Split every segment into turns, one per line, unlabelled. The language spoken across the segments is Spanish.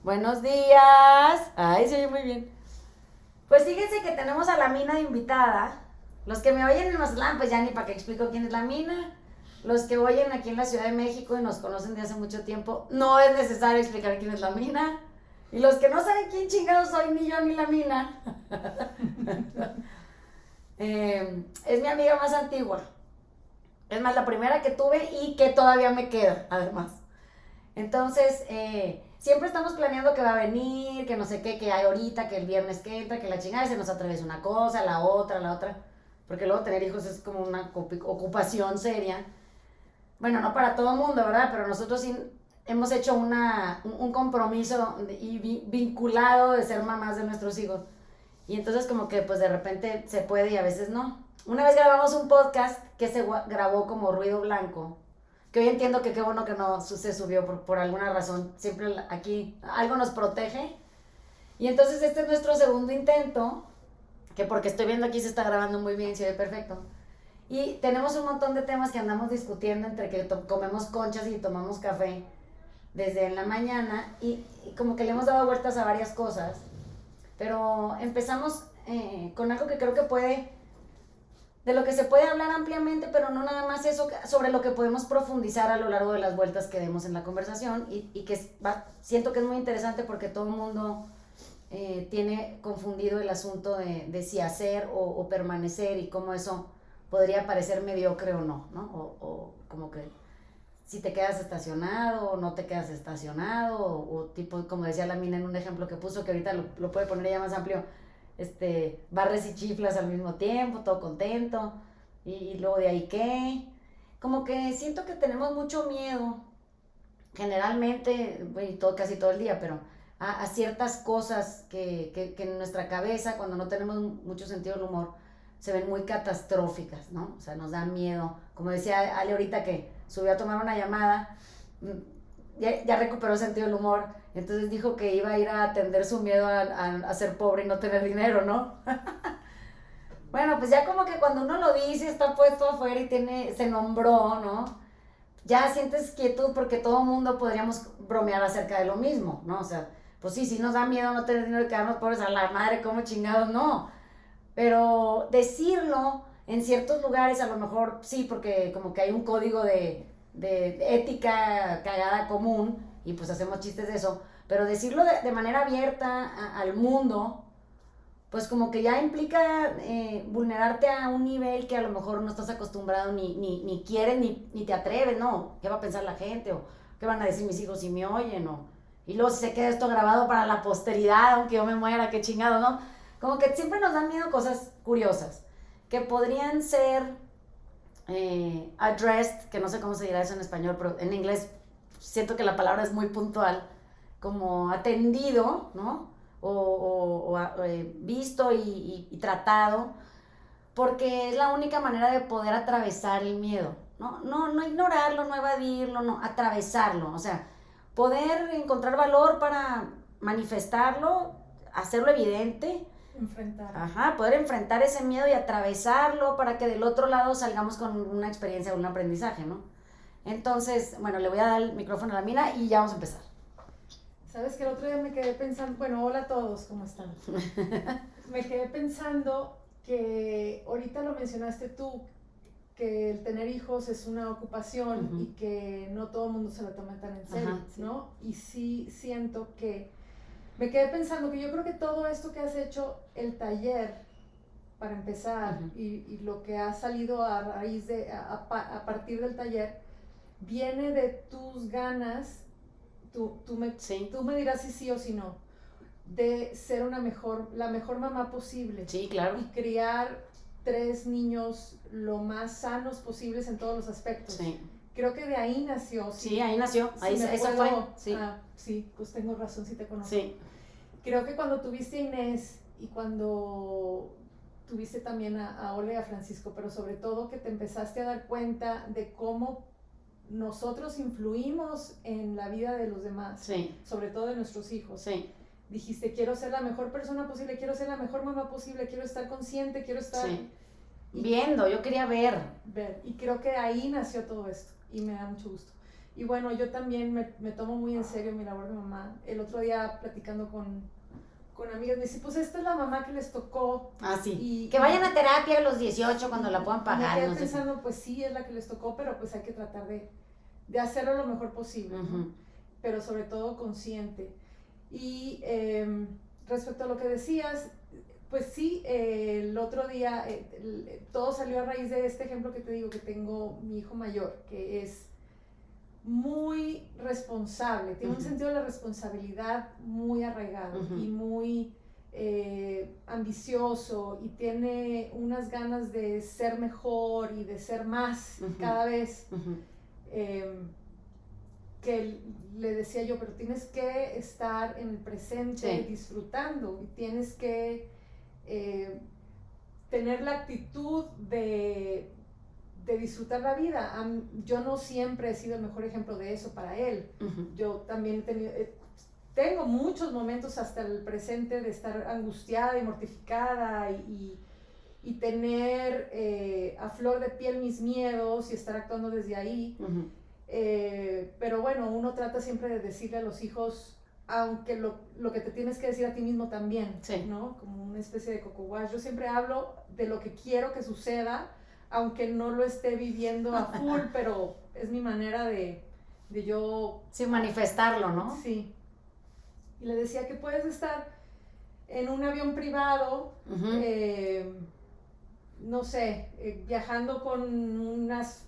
Buenos días. Ay, se oye muy bien. Pues fíjense que tenemos a la Mina de invitada. Los que me oyen en Mazatlán, pues ya ni para qué explico quién es la Mina. Los que oyen aquí en la Ciudad de México y nos conocen de hace mucho tiempo, no es necesario explicar quién es la Mina. Y los que no saben quién chingados soy, ni yo ni la Mina, es mi amiga más antigua. Es más, la primera que tuve y que todavía me queda, además. Entonces, siempre estamos planeando que va a venir, que no sé qué, que hay ahorita, que el viernes que entra, que la chingada, y se nos atraviesa una cosa, la otra. Porque luego tener hijos es como una ocupación seria. Bueno, no para todo el mundo, ¿verdad? Pero nosotros sí hemos hecho un compromiso y vinculado de ser mamás de nuestros hijos. Y entonces como que pues de repente se puede y a veces no. Una vez grabamos un podcast que se grabó como ruido blanco, que hoy entiendo que qué bueno que no se subió por alguna razón. Siempre aquí algo nos protege. Y entonces este es nuestro segundo intento, que porque estoy viendo aquí se está grabando muy bien, se ve perfecto. Y tenemos un montón de temas que andamos discutiendo entre que comemos conchas y tomamos café desde en la mañana y como que le hemos dado vueltas a varias cosas. Pero empezamos con algo que creo que puede, de lo que se puede hablar ampliamente, pero no nada más eso, sobre lo que podemos profundizar a lo largo de las vueltas que demos en la conversación y que siento que es muy interesante porque todo el mundo tiene confundido el asunto de si hacer o permanecer y cómo eso podría parecer mediocre o no, ¿no? O como que si te quedas estacionado o no te quedas estacionado o tipo, como decía la Mina en un ejemplo que puso, que ahorita lo puede poner ya más amplio, barres y chiflas al mismo tiempo, todo contento, y luego de ahí qué. Como que siento que tenemos mucho miedo, generalmente, y casi todo el día, pero a ciertas cosas que en nuestra cabeza, cuando no tenemos mucho sentido del humor, se ven muy catastróficas, ¿no? O sea, nos da miedo. Como decía Ale ahorita que subió a tomar una llamada, ya recuperó sentido del humor, entonces dijo que iba a ir a atender su miedo a ser pobre y no tener dinero, ¿no? Bueno, pues ya como que cuando uno lo dice, está puesto afuera y se nombró, ¿no? Ya sientes quietud porque todo el mundo podríamos bromear acerca de lo mismo, ¿no? O sea, pues sí nos da miedo no tener dinero y quedarnos pobres a la madre, como chingados, no. Pero decirlo en ciertos lugares a lo mejor sí, porque como que hay un código de ética cagada común y pues hacemos chistes de eso, pero decirlo de manera abierta al mundo, pues como que ya implica vulnerarte a un nivel que a lo mejor no estás acostumbrado ni quieres ni te atreves, ¿no? ¿Qué va a pensar la gente? ¿O qué van a decir mis hijos si me oyen? Y luego si se queda esto grabado para la posteridad, aunque yo me muera, qué chingado, ¿no? Como que siempre nos dan miedo cosas curiosas, que podrían ser addressed, que no sé cómo se dirá eso en español, pero en inglés siento que la palabra es muy puntual, como atendido, ¿no? Visto y tratado, porque es la única manera de poder atravesar el miedo, ¿no? No ignorarlo, no evadirlo, no, atravesarlo, o sea, poder encontrar valor para manifestarlo, hacerlo evidente.
Enfrentar.
Ajá, poder enfrentar ese miedo y atravesarlo para que del otro lado salgamos con una experiencia, un aprendizaje, ¿no? Entonces, bueno, le voy a dar el micrófono a la Mina y ya vamos a empezar.
Sabes que el otro día me quedé pensando, bueno, hola a todos, ¿cómo están? Me quedé pensando que ahorita lo mencionaste tú, que el tener hijos es una ocupación y que no todo el mundo se lo toma tan en serio,
sí.
¿no? Y sí siento que, me quedé pensando que yo creo que todo esto que has hecho, el taller, para empezar, y lo que ha salido a raíz de, a partir del taller, viene de tus ganas, tú me dirás si sí o si no, de ser la mejor mamá posible.
Sí, claro.
Y criar 3 niños lo más sanos posibles en todos los aspectos.
Sí.
Creo que de ahí nació.
Sí, ahí nació.
Si
ahí eso fue. Sí.
Sí, pues tengo razón, sí te conozco.
Sí.
Creo que cuando tuviste a Inés y cuando tuviste también a Ole y a Francisco, pero sobre todo que te empezaste a dar cuenta de cómo nosotros influimos en la vida de los demás,
sí.
sobre todo de nuestros hijos.
Sí.
Dijiste, quiero ser la mejor persona posible, quiero ser la mejor mamá posible, quiero estar consciente, quiero estar...
Sí. Viendo, yo quería ver.
Y creo que ahí nació todo esto y me da mucho gusto. Y bueno, yo también me tomo muy en serio mi labor de mamá. El otro día platicando con amigas, me dice, pues esta es la mamá que les tocó.
Ah, sí. Que vayan a terapia a los 18 cuando la puedan pagar.
Me quedé
no sé
pensando, pues sí, es la que les tocó, pero pues hay que tratar de hacerlo lo mejor posible, ¿no? Pero sobre todo consciente. Y respecto a lo que decías, pues sí, el otro día todo salió a raíz de este ejemplo que te digo, que tengo mi hijo mayor, que es muy responsable, tiene un sentido de la responsabilidad muy arraigado y muy ambicioso, y tiene unas ganas de ser mejor y de ser más cada vez. Que le decía yo, pero tienes que estar en el presente, disfrutando, y tienes que tener la actitud de disfrutar la vida. Yo no siempre he sido el mejor ejemplo de eso para él. Yo también tengo muchos momentos hasta el presente de estar angustiada y mortificada y tener a flor de piel mis miedos y estar actuando desde ahí. Pero bueno, uno trata siempre de decirle a los hijos, aunque lo que te tienes que decir a ti mismo también, ¿no? Como una especie de coco wash. Yo siempre hablo de lo que quiero que suceda, aunque no lo esté viviendo a full, pero es mi manera de yo...
Sí, manifestarlo, ¿no?
Sí. Y le decía que puedes estar en un avión privado, no sé, viajando con unas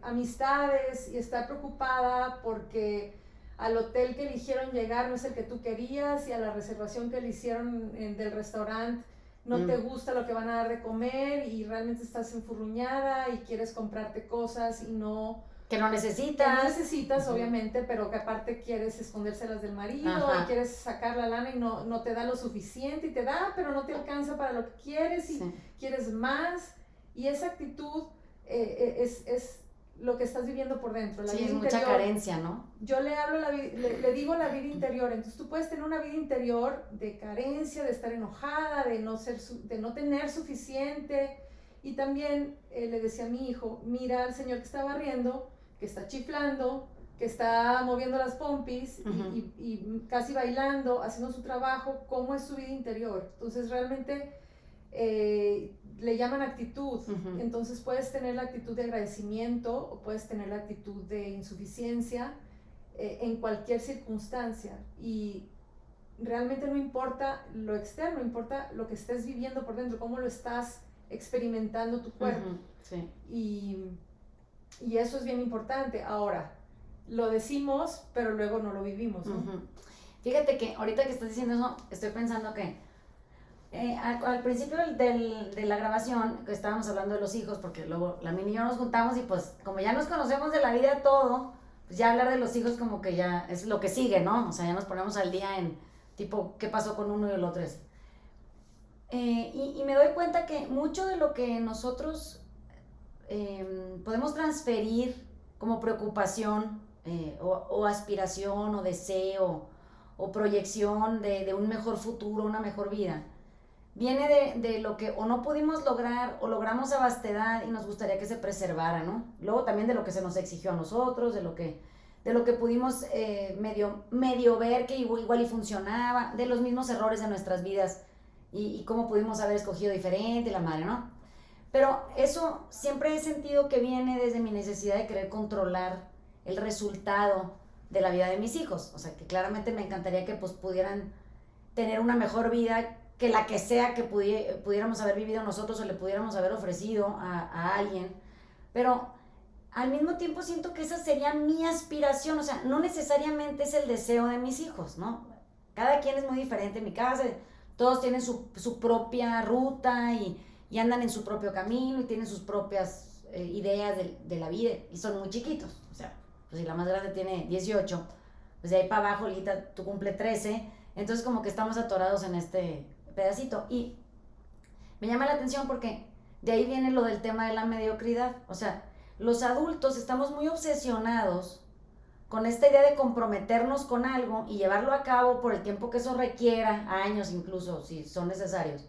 amistades y estar preocupada porque al hotel que eligieron llegar no es el que tú querías, y a la reservación que le hicieron del restaurante no te gusta lo que van a dar de comer, y realmente estás enfurruñada y quieres comprarte cosas y no...
Que no necesitas.
Que no necesitas, obviamente, pero que aparte quieres escondérselas del marido, y quieres sacar la lana y no te da lo suficiente, y te da, pero no te alcanza para lo que quieres, y quieres más. Y esa actitud es lo que estás viviendo por dentro. La vida
es
interior.
Mucha carencia, ¿no?
Yo le digo la vida interior. Entonces tú puedes tener una vida interior de carencia, de estar enojada, de no tener suficiente. Y también le decía a mi hijo, mira al señor que está barriendo, que está chiflando, que está moviendo las pompis y casi bailando, haciendo su trabajo, cómo es su vida interior. Entonces realmente le llaman actitud. Entonces puedes tener la actitud de agradecimiento o puedes tener la actitud de insuficiencia en cualquier circunstancia, y realmente no importa lo externo, importa lo que estés viviendo por dentro, cómo lo estás experimentando tu cuerpo. Y eso es bien importante. Ahora, lo decimos, pero luego no lo vivimos, ¿no?
Fíjate que ahorita que estás diciendo eso, estoy pensando que al principio de la grabación, que estábamos hablando de los hijos, porque luego la Mini y yo nos juntamos y pues como ya nos conocemos de la vida todo, pues ya hablar de los hijos como que ya es lo que sigue, ¿no? O sea, ya nos ponemos al día en tipo qué pasó con uno y el otro es. Y me doy cuenta que mucho de lo que nosotros podemos transferir como preocupación o aspiración o deseo o proyección de un mejor futuro, una mejor vida, viene de lo que o no pudimos lograr o logramos a vastedad y nos gustaría que se preservara, ¿no? Luego también de lo que se nos exigió a nosotros, de lo que pudimos medio ver que igual y funcionaba, de los mismos errores de nuestras vidas y cómo pudimos haber escogido diferente, la madre, ¿no? Pero eso siempre he sentido que viene desde mi necesidad de querer controlar el resultado de la vida de mis hijos. O sea, que claramente me encantaría que pues pudieran tener una mejor vida que la que sea que pudiéramos haber vivido nosotros o le pudiéramos haber ofrecido a alguien. Pero al mismo tiempo siento que esa sería mi aspiración. O sea, no necesariamente es el deseo de mis hijos, ¿no? Cada quien es muy diferente. En mi casa todos tienen su propia ruta y andan en su propio camino y tienen sus propias ideas de la vida y son muy chiquitos. O sea, pues si la más grande tiene 18, pues de ahí para abajo, ahorita tú cumple 13, entonces como que estamos atorados en este pedacito. Y me llama la atención porque de ahí viene lo del tema de la mediocridad. O sea, los adultos estamos muy obsesionados con esta idea de comprometernos con algo y llevarlo a cabo por el tiempo que eso requiera, años incluso, si son necesarios,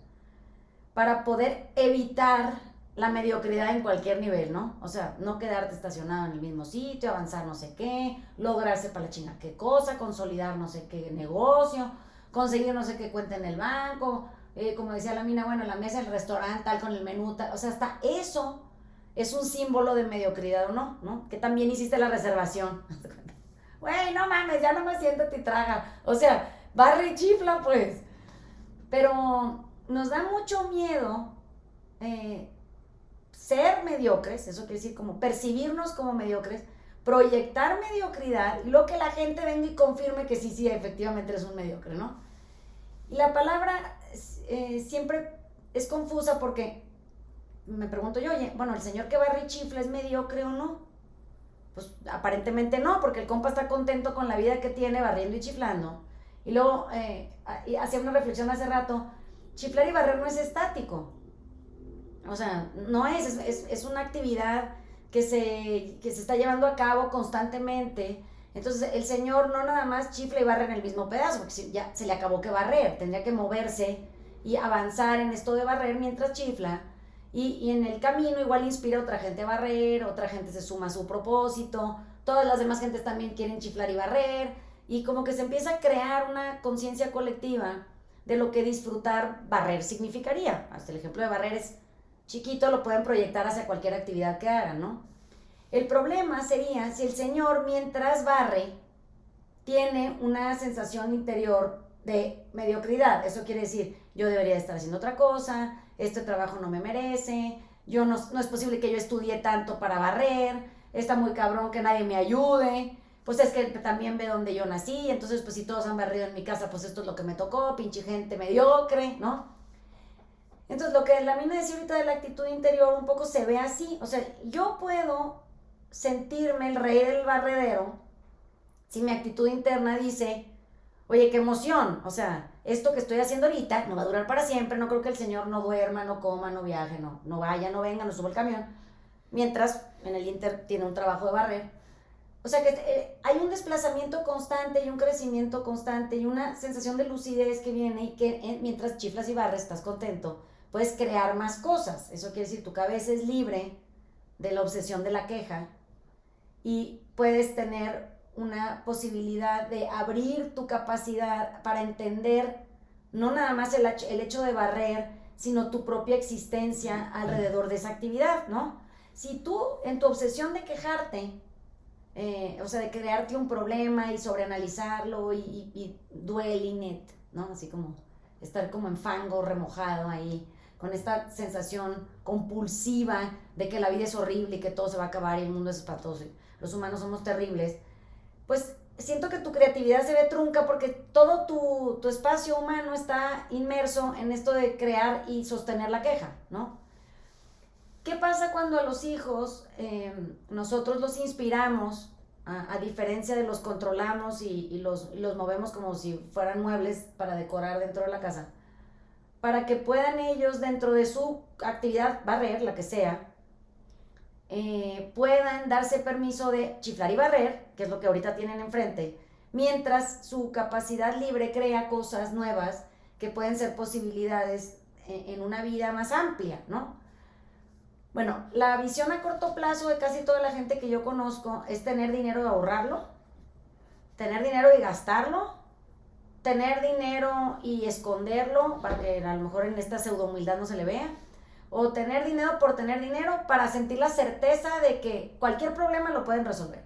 para poder evitar la mediocridad en cualquier nivel, ¿no? O sea, no quedarte estacionado en el mismo sitio, avanzar no sé qué, lograrse para la china qué cosa, consolidar no sé qué negocio, conseguir no sé qué cuenta en el banco, como decía la mina, bueno, la mesa del restaurante, tal, con el menú, tal, o sea, hasta eso es un símbolo de mediocridad o no, ¿no? Que también hiciste la reservación. Güey, no mames, ya no me siento y traga. O sea, barre y chifla, pues. Pero nos da mucho miedo ser mediocres, eso quiere decir como percibirnos como mediocres, proyectar mediocridad y luego que la gente venga y confirme que sí, efectivamente eres un mediocre, ¿no? Y la palabra siempre es confusa porque me pregunto yo, oye, bueno, ¿el señor que barre y chifla es mediocre o no? Pues aparentemente no, porque el compa está contento con la vida que tiene barriendo y chiflando. Y luego, hacía una reflexión hace rato, chiflar y barrer no es estático. O sea, no es una actividad que se está llevando a cabo constantemente. Entonces, el señor no nada más chifla y barre en el mismo pedazo, porque ya se le acabó que barrer, tendría que moverse y avanzar en esto de barrer mientras chifla. Y en el camino igual inspira a otra gente a barrer, otra gente se suma a su propósito, todas las demás gentes también quieren chiflar y barrer, y como que se empieza a crear una conciencia colectiva de lo que disfrutar barrer significaría. Hasta el ejemplo de barrer es chiquito, lo pueden proyectar hacia cualquier actividad que hagan, ¿no? El problema sería si el señor mientras barre tiene una sensación interior de mediocridad. Eso quiere decir, yo debería estar haciendo otra cosa, este trabajo no me merece, yo no es posible que yo estudie tanto para barrer, está muy cabrón que nadie me ayude, pues es que también ve donde yo nací, entonces pues si todos han barrido en mi casa, pues esto es lo que me tocó, pinche gente mediocre, ¿no? Entonces lo que la mina decía ahorita de la actitud interior un poco se ve así, o sea, yo puedo sentirme el rey del barredero si mi actitud interna dice, oye, qué emoción, o sea, esto que estoy haciendo ahorita no va a durar para siempre, no creo que el señor no duerma, no coma, no viaje, no vaya, no venga, no suba el camión, mientras en el inter tiene un trabajo de barrer. O sea que hay un desplazamiento constante y un crecimiento constante y una sensación de lucidez que viene y que mientras chiflas y barres estás contento, puedes crear más cosas. Eso quiere decir, tu cabeza es libre de la obsesión de la queja y puedes tener una posibilidad de abrir tu capacidad para entender no nada más el hecho de barrer, sino tu propia existencia alrededor de esa actividad, ¿no? Si tú en tu obsesión de quejarte, o sea, de crearte un problema y sobreanalizarlo y dwelling it, ¿no? Así como estar como en fango remojado ahí, con esta sensación compulsiva de que la vida es horrible y que todo se va a acabar y el mundo es espantoso y los humanos somos terribles, pues siento que tu creatividad se ve trunca porque todo tu espacio humano está inmerso en esto de crear y sostener la queja, ¿no? ¿Qué pasa cuando a los hijos nosotros los inspiramos, a diferencia de los controlamos y los movemos como si fueran muebles para decorar dentro de la casa? Para que puedan ellos, dentro de su actividad, barrer, la que sea, puedan darse permiso de chiflar y barrer, que es lo que ahorita tienen enfrente, mientras su capacidad libre crea cosas nuevas que pueden ser posibilidades en una vida más amplia, ¿no? Bueno, la visión a corto plazo de casi toda la gente que yo conozco es tener dinero y ahorrarlo, tener dinero y gastarlo, tener dinero y esconderlo para que a lo mejor en esta pseudo humildad no se le vea, o tener dinero por tener dinero para sentir la certeza de que cualquier problema lo pueden resolver.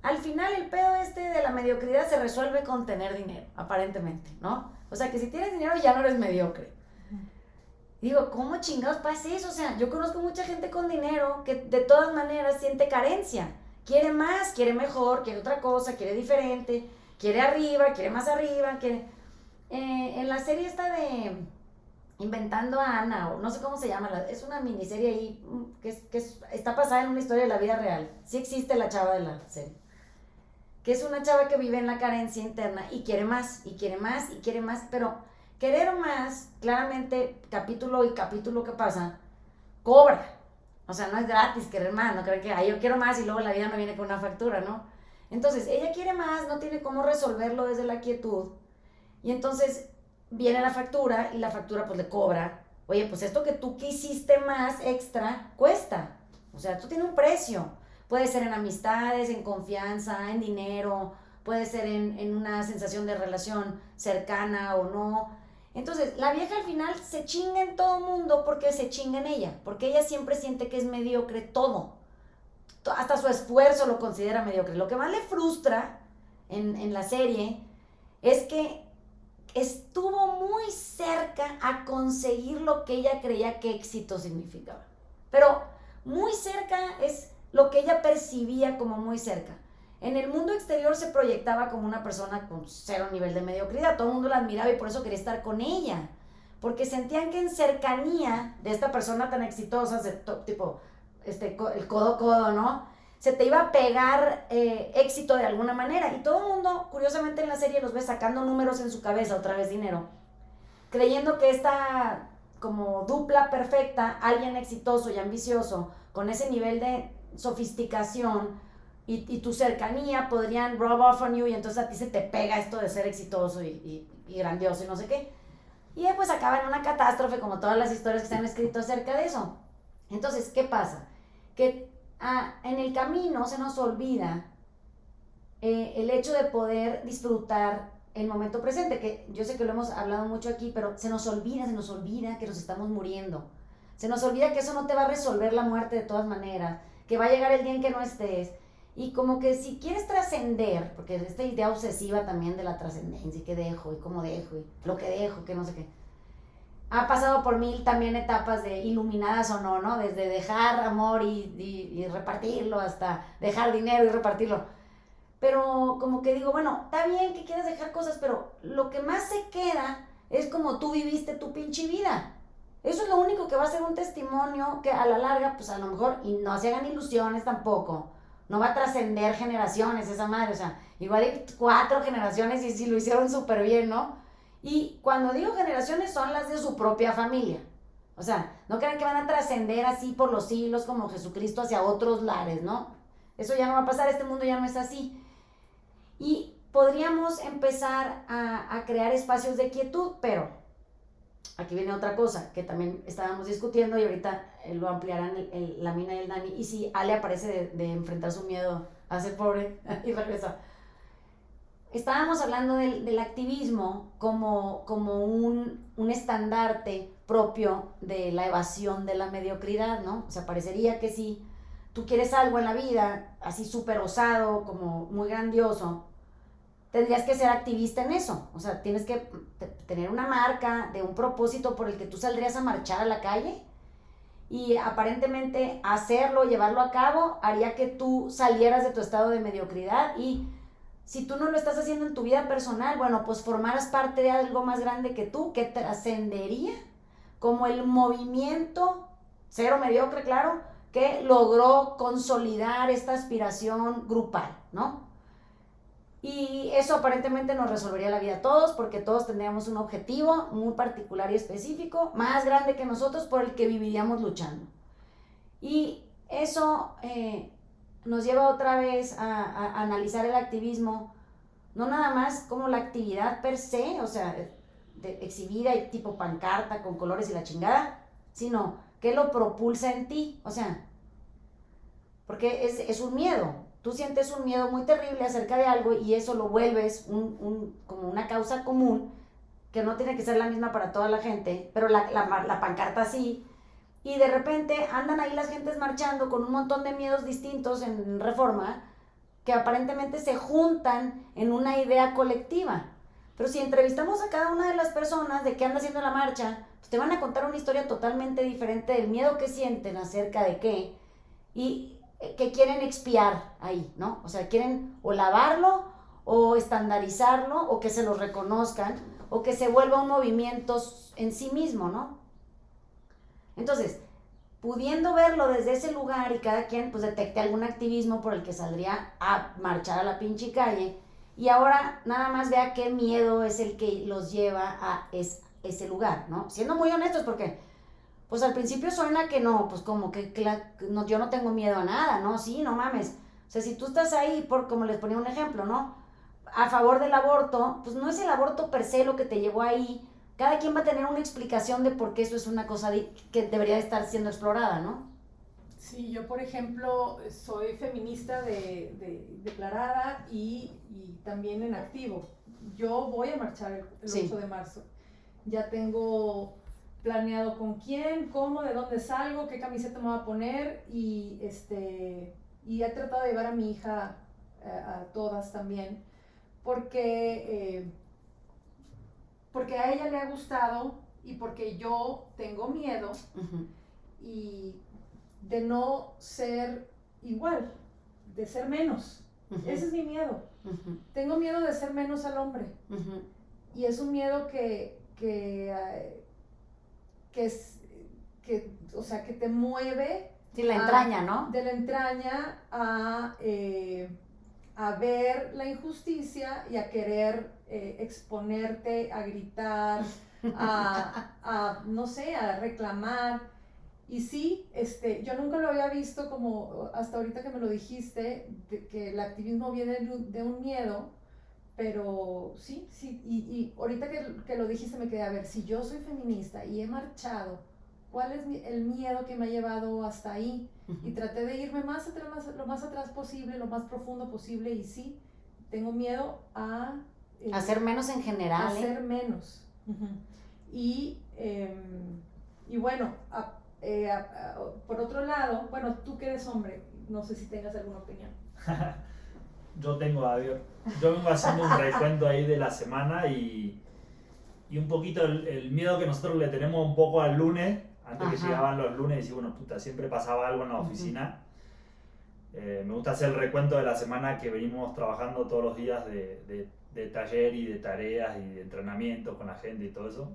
Al final el pedo de la mediocridad se resuelve con tener dinero, aparentemente, ¿no? O sea que si tienes dinero ya no eres mediocre. Digo, ¿cómo chingados pasa eso? O sea, yo conozco mucha gente con dinero que de todas maneras siente carencia. Quiere más, quiere mejor, quiere otra cosa, quiere diferente, quiere arriba, quiere más arriba, quiere... en la serie esta de Inventando a Ana, o no sé cómo se llama, es una miniserie ahí está basada en una historia de la vida real. Sí existe la chava de la serie. Que es una chava que vive en la carencia interna y quiere más, y quiere más, y quiere más, pero querer más, claramente, capítulo y capítulo que pasa, cobra. O sea, no es gratis querer más, no creen que yo quiero más y luego la vida me viene con una factura, ¿no? Entonces, ella quiere más, no tiene cómo resolverlo desde la quietud, y entonces viene la factura, y la factura pues le cobra oye, pues esto que tú quisiste más extra, cuesta. O sea, esto tiene un precio. Puede ser en amistades, en confianza, en dinero, puede ser en una sensación de relación cercana o no. Entonces, la vieja al final se chinga en todo mundo porque se chinga en ella, porque ella siempre siente que es mediocre todo. Hasta su esfuerzo lo considera mediocre. Lo que más le frustra en la serie es que estuvo muy cerca a conseguir lo que ella creía que éxito significaba. Pero muy cerca es lo que ella percibía como muy cerca. En el mundo exterior se proyectaba como una persona con cero nivel de mediocridad. Todo el mundo la admiraba y por eso quería estar con ella. Porque sentían que en cercanía de esta persona tan exitosa, tipo el codo a codo, ¿no? Se te iba a pegar éxito de alguna manera. Y todo el mundo, curiosamente en la serie, los ve sacando números en su cabeza, otra vez dinero, creyendo que esta como dupla perfecta, alguien exitoso y ambicioso, con ese nivel de sofisticación y tu cercanía, podrían rub off on you y entonces a ti se te pega esto de ser exitoso y grandioso y no sé qué. Y pues acaba en una catástrofe como todas las historias que se han escrito acerca de eso. Entonces, ¿qué pasa? Que en el camino se nos olvida el hecho de poder disfrutar el momento presente, que yo sé que lo hemos hablado mucho aquí, pero se nos olvida que nos estamos muriendo. Se nos olvida que eso no te va a resolver la muerte de todas maneras, que va a llegar el día en que no estés. Y como que si quieres trascender, porque esta idea obsesiva también de la trascendencia, y qué dejo, y cómo dejo, y lo que dejo, que no sé qué. Ha pasado por 1000 también etapas de iluminadas o no, ¿no? Desde dejar amor y repartirlo hasta dejar dinero y repartirlo. Pero como que digo, bueno, está bien que quieras dejar cosas, pero lo que más se queda es como tú viviste tu pinche vida. Eso es lo único que va a ser un testimonio que a la larga, pues a lo mejor, y no se hagan ilusiones tampoco, no va a trascender generaciones esa madre, o sea, igual hay 4 generaciones y si lo hicieron súper bien, ¿no? Y cuando digo generaciones son las de su propia familia. O sea, no crean que van a trascender así por los siglos como Jesucristo hacia otros lares, ¿no? Eso ya no va a pasar, este mundo ya no es así. Y podríamos empezar a crear espacios de quietud, pero aquí viene otra cosa que también estábamos discutiendo y ahorita lo ampliarán la Mina y el Dani. Y si Ale aparece de enfrentar su miedo a ser pobre y regresa. Estábamos hablando del activismo como un estandarte propio de la evasión de la mediocridad, ¿no? O sea, parecería que si tú quieres algo en la vida, así súper osado, como muy grandioso, tendrías que ser activista en eso. O sea, tienes que tener una marca de un propósito por el que tú saldrías a marchar a la calle y aparentemente hacerlo, llevarlo a cabo, haría que tú salieras de tu estado de mediocridad y si tú no lo estás haciendo en tu vida personal, bueno, pues formaras parte de algo más grande que tú, que trascendería como el movimiento, cero mediocre, claro, que logró consolidar esta aspiración grupal, ¿no? Y eso aparentemente nos resolvería la vida a todos, porque todos tendríamos un objetivo muy particular y específico, más grande que nosotros, por el que viviríamos luchando. Y eso nos lleva otra vez a analizar el activismo, no nada más como la actividad per se, o sea, exhibida y tipo pancarta con colores y la chingada, sino que lo propulsa en ti, o sea, porque es un miedo. Tú sientes un miedo muy terrible acerca de algo y eso lo vuelves como una causa común, que no tiene que ser la misma para toda la gente, pero la pancarta sí. Y de repente andan ahí las gentes marchando con un montón de miedos distintos en Reforma, que aparentemente se juntan en una idea colectiva. Pero si entrevistamos a cada una de las personas de qué anda haciendo la marcha, pues te van a contar una historia totalmente diferente del miedo que sienten acerca de qué y que quieren expiar ahí, ¿no? O sea, quieren o lavarlo o estandarizarlo o que se lo reconozcan o que se vuelva un movimiento en sí mismo, ¿no? Entonces, pudiendo verlo desde ese lugar y cada quien pues detecte algún activismo por el que saldría a marchar a la pinche calle y ahora nada más vea qué miedo es el que los lleva a ese lugar, ¿no? Siendo muy honestos porque pues al principio suena que no, pues como que no, yo no tengo miedo a nada, ¿no? Sí, no mames. O sea, si tú estás ahí, como les ponía un ejemplo, ¿no? A favor del aborto, pues no es el aborto per se lo que te llevó ahí, cada quien va a tener una explicación de por qué eso es una cosa que debería estar siendo explorada, ¿no?
Sí, yo por ejemplo soy feminista declarada y también en activo. Yo voy a marchar el 8 de marzo. Ya tengo planeado con quién, cómo, de dónde salgo, qué camiseta me voy a poner y he tratado de llevar a mi hija a todas también porque a ella le ha gustado y porque yo tengo miedo y de no ser igual, de ser menos. Ese es mi miedo. Tengo miedo de ser menos al hombre. Y es un miedo que o sea, que te mueve.
Sí, la entraña, ¿no?
De la entraña a ver la injusticia y a querer exponerte, a gritar, no sé, a reclamar. Y sí, yo nunca lo había visto como hasta ahorita que me lo dijiste, que el activismo viene de un miedo, pero sí, y ahorita que lo dijiste me quedé, a ver, si yo soy feminista y he marchado, ¿cuál es el miedo que me ha llevado hasta ahí? Y traté de irme lo más atrás posible, lo más profundo posible, y sí, tengo miedo a
ser menos en general.
A ser menos. Y bueno, por otro lado, bueno, tú que eres hombre, no sé si tengas alguna opinión.
Yo vengo haciendo un recuento ahí de la semana y un poquito el miedo que nosotros le tenemos un poco al lunes, antes que llegaban los lunes y decir, bueno, puta, siempre pasaba algo en la oficina. Me gusta hacer el recuento de la semana que venimos trabajando todos los días de taller y de tareas y de entrenamiento con la gente y todo eso.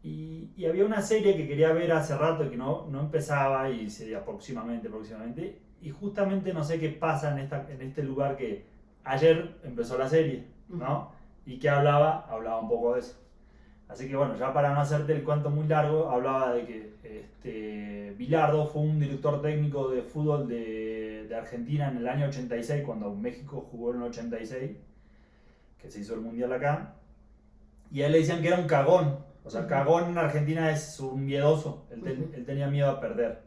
Y había una serie que quería ver hace rato y que no empezaba y decía próximamente. Y justamente no sé qué pasa en este lugar que ayer empezó la serie, ¿no? Y que hablaba un poco de eso. Así que bueno, ya para no hacerte el cuento muy largo, hablaba de que Bilardo fue un director técnico de fútbol de Argentina en el año 86, cuando México jugó en el 86, que se hizo el mundial acá. Y a él le decían que era un cagón. O sea, cagón en Argentina es un miedoso. Él tenía miedo a perder.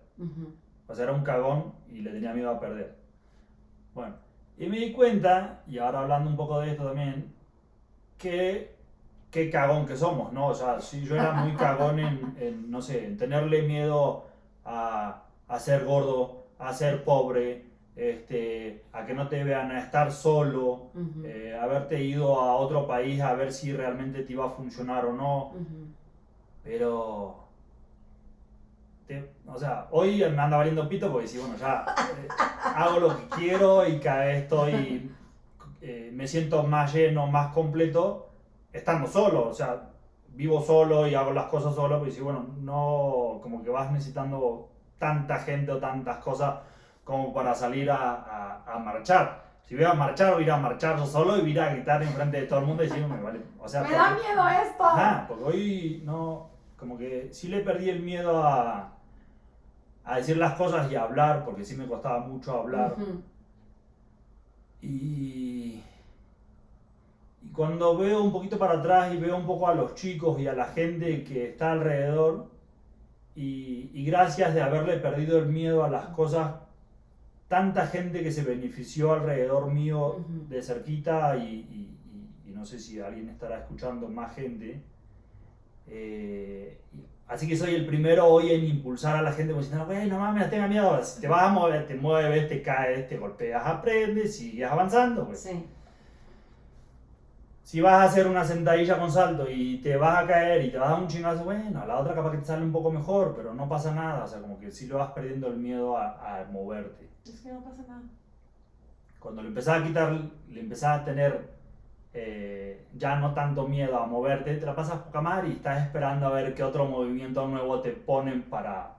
O sea, era un cagón y le tenía miedo a perder. Bueno, y me di cuenta, y ahora hablando un poco de esto también, que qué cagón que somos, ¿no? O sea, si yo era muy cagón no sé, en tenerle miedo a ser gordo, a ser pobre, a que no te vean, a estar solo, haberte ido a otro país a ver si realmente te iba a funcionar o no. Pero o sea, hoy me anda valiendo pito porque sí, bueno, ya hago lo que quiero y cada vez me siento más lleno, más completo estando solo. O sea, vivo solo y hago las cosas solo, porque sí, bueno, no, como que vas necesitando tanta gente o tantas cosas como para salir a marchar. Si voy a marchar, voy a ir a marchar yo solo y voy a ir a gritar enfrente de todo el mundo y decir, vale. O sea,
me da miedo esto.
Porque hoy no, como que sí le perdí el miedo a decir las cosas y a hablar, porque sí me costaba mucho hablar. Y cuando veo un poquito para atrás y veo un poco a los chicos y a la gente que está alrededor, y gracias de haberle perdido el miedo a las cosas, tanta gente que se benefició alrededor mío de cerquita, y no sé si alguien estará escuchando más gente. Así que soy el primero hoy en impulsar a la gente diciendo, güey, no mames, tenga miedo, si te vas a mover, te mueves, te caes, te golpeas, aprendes, sigues avanzando, pues.
Sí.
Si vas a hacer una sentadilla con salto y te vas a caer y te vas a dar un chingazo, bueno, a la otra capaz que te sale un poco mejor, pero no pasa nada. O sea, como que sí lo vas perdiendo el miedo a moverte.
Es que no pasa nada.
Cuando le empezás a quitar, le empezás a tener ya no tanto miedo a moverte, te la pasas poca madre y estás esperando a ver qué otro movimiento nuevo te ponen para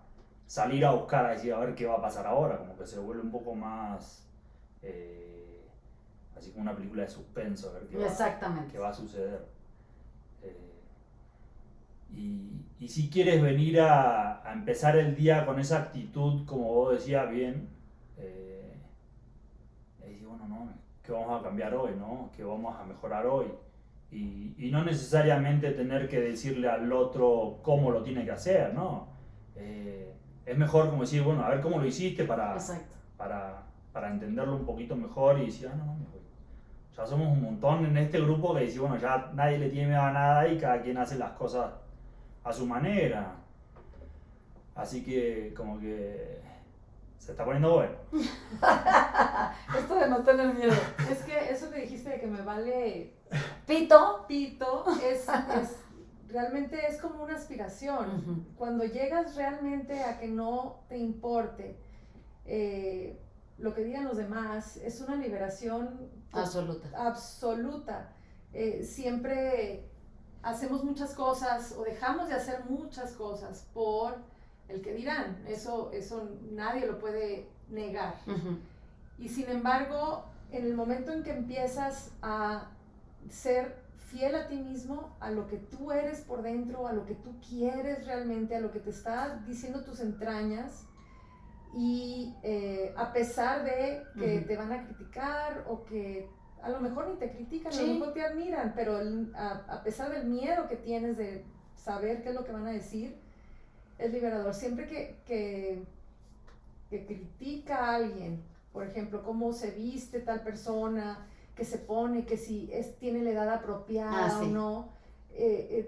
salir a buscar, a decir a ver qué va a pasar ahora. Como que se vuelve un poco más... así como una película de suspenso, a ver qué va a suceder. Y si quieres venir a empezar el día con esa actitud, como vos decías bien, decir, bueno, no, ¿qué vamos a cambiar hoy, no? ¿Qué vamos a mejorar hoy? Y y no necesariamente tener que decirle al otro cómo lo tiene que hacer, ¿no? Es mejor como decir, bueno, a ver cómo lo hiciste para entenderlo un poquito mejor y decir, no, ya somos un montón en este grupo que dice, bueno, ya nadie le tiene miedo a nada y cada quien hace las cosas a su manera. Así que como que se está poniendo bueno.
Esto de no tener miedo.
Es que eso que dijiste de que me vale
Pito.
realmente es como una aspiración. Cuando llegas realmente a que no te importe lo que digan los demás, es una liberación absoluta. Siempre hacemos muchas cosas o dejamos de hacer muchas cosas por el que dirán. Eso nadie lo puede negar. Y sin embargo, en el momento en que empiezas a ser fiel a ti mismo, a lo que tú eres por dentro, a lo que tú quieres realmente, a lo que te está diciendo tus entrañas, y a pesar de que te van a criticar o que a lo mejor ni te critican, a lo mejor te admiran, pero a pesar del miedo que tienes de saber qué es lo que van a decir, es liberador. Siempre que critica a alguien, por ejemplo, cómo se viste tal persona, que se pone, que si tiene la edad apropiada o no,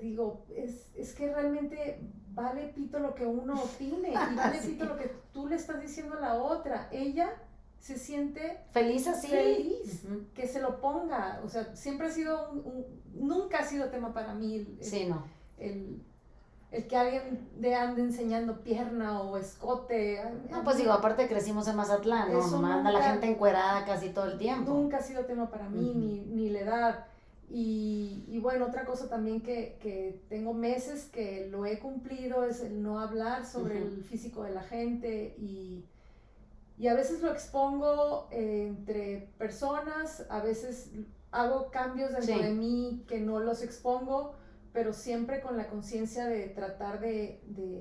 digo, es que realmente vale pito lo que uno opine y vale pito lo que tú le estás diciendo a la otra. Ella se siente
feliz así,
que se lo ponga. O sea, siempre ha sido nunca ha sido tema para mí el que alguien ande enseñando pierna o escote.
No, pues digo, aparte crecimos en Mazatlán, ¿no? Anda la gente encuerada casi todo el tiempo.
Nunca ha sido tema para mí, ni la edad. Y bueno, otra cosa también que tengo meses que lo he cumplido es el no hablar sobre el físico de la gente y a veces lo expongo entre personas, a veces hago cambios dentro de mí que no los expongo, pero siempre con la conciencia de tratar de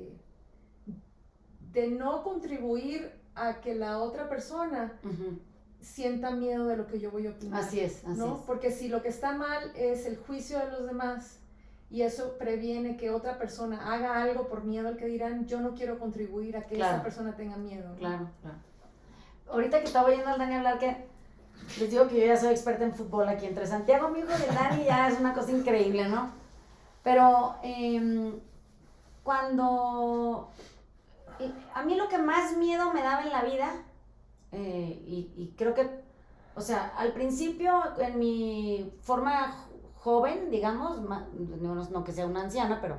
no contribuir a que la otra persona sienta miedo de lo que yo voy a opinar.
Así es.
Porque si lo que está mal es el juicio de los demás y eso previene que otra persona haga algo por miedo al que dirán, yo no quiero contribuir a que esa persona tenga miedo, ¿no?
Claro. Ahorita que estaba oyendo al Dani hablar, que les digo que yo ya soy experta en fútbol aquí entre Santiago, mi hijo y el Dani, ya es una cosa increíble, ¿no? Pero cuando a mí lo que más miedo me daba en la vida, y creo que, o sea, al principio en mi forma joven, digamos, no que sea una anciana, pero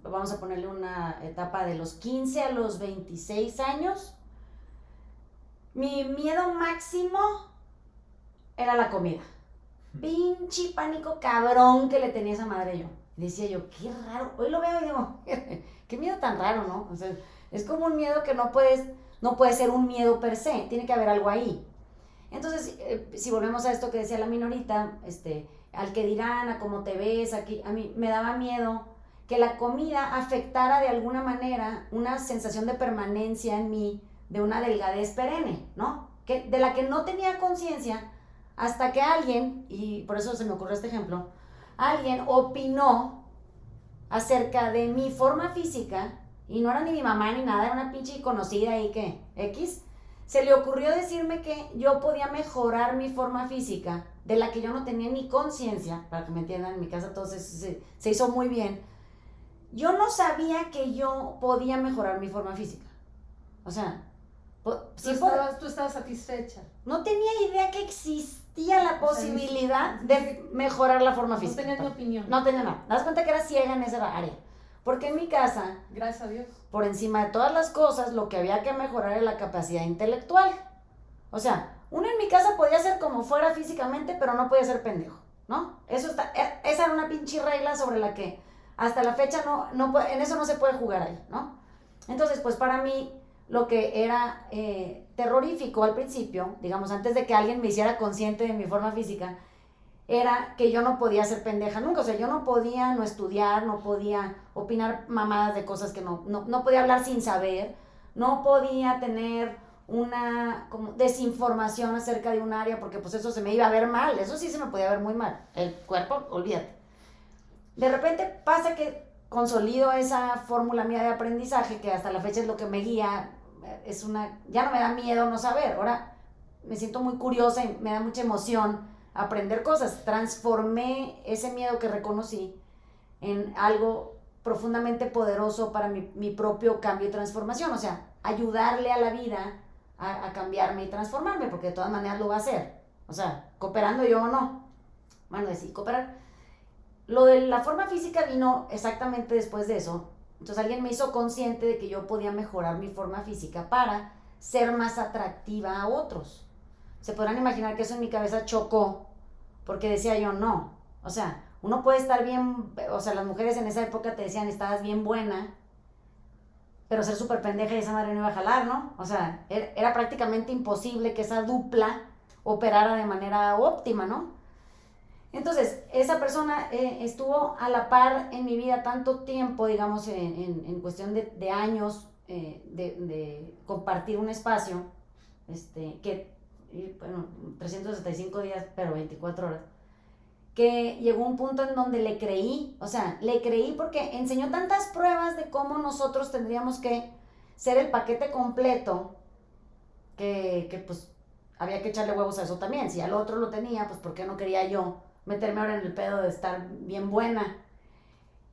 vamos a ponerle una etapa de los 15 a los 26 años, mi miedo máximo era la comida. Pinche pánico cabrón que le tenía esa madre yo. Y decía yo, qué raro. Hoy lo veo y digo, qué miedo tan raro, ¿no? O sea, es como un miedo que no puede ser un miedo per se, tiene que haber algo ahí. Entonces, si volvemos a esto que decía la minorita, al que dirán, a cómo te ves, aquí, a mí me daba miedo que la comida afectara de alguna manera una sensación de permanencia en mí, de una delgadez perenne, ¿no? De la que no tenía conciencia hasta que alguien, y por eso se me ocurrió este ejemplo, alguien opinó acerca de mi forma física, y no era ni mi mamá ni nada, era una pinche conocida ahí que, X, se le ocurrió decirme que yo podía mejorar mi forma física, de la que yo no tenía ni conciencia, para que me entiendan, en mi casa todo se hizo muy bien. Yo no sabía que yo podía mejorar mi forma física. O sea,
tú estabas satisfecha.
No tenía idea que existía la posibilidad de mejorar la forma física.
No tenías ni opinión.
No tenía nada. ¿Te das cuenta que era ciega en esa área? Porque en mi casa,
gracias a Dios,
por encima de todas las cosas, lo que había que mejorar era la capacidad intelectual. O sea, uno en mi casa podía ser como fuera físicamente, pero no podía ser pendejo, ¿no? Esa era una pinche regla sobre la que hasta la fecha en eso no se puede jugar ahí, ¿no? Entonces, pues para mí, lo que era terrorífico al principio, digamos, antes de que alguien me hiciera consciente de mi forma física, era que yo no podía ser pendeja nunca. O sea, yo no podía no estudiar, no podía opinar mamadas de cosas que no podía hablar sin saber, no podía tener una como desinformación acerca de un área, porque pues eso se me iba a ver mal, eso sí se me podía ver muy mal, el cuerpo, olvídate. De repente pasa que consolido esa fórmula mía de aprendizaje, que hasta la fecha es lo que me guía, ya no me da miedo no saber, ahora me siento muy curiosa y me da mucha emoción aprender cosas. Transformé ese miedo que reconocí en algo profundamente poderoso para mi propio cambio y transformación, o sea, ayudarle a la vida a cambiarme y transformarme, porque de todas maneras lo va a hacer, o sea, cooperando yo o no, bueno, decidí cooperar. Lo de la forma física vino exactamente después de eso, entonces alguien me hizo consciente de que yo podía mejorar mi forma física para ser más atractiva a otros. Se podrán imaginar que eso en mi cabeza chocó, porque decía yo, no, o sea, uno puede estar bien, o sea, las mujeres en esa época te decían, estabas bien buena, pero ser súper pendeja y esa madre no iba a jalar, ¿no? O sea, era prácticamente imposible que esa dupla operara de manera óptima, ¿no? Entonces, esa persona estuvo a la par en mi vida tanto tiempo, digamos, en cuestión de años, de compartir un espacio, bueno, 365 días, pero 24 horas, que llegó un punto en donde le creí, o sea, le creí porque enseñó tantas pruebas de cómo nosotros tendríamos que ser el paquete completo, que pues había que echarle huevos a eso también. Si al otro lo tenía, pues ¿por qué no quería yo meterme ahora en el pedo de estar bien buena?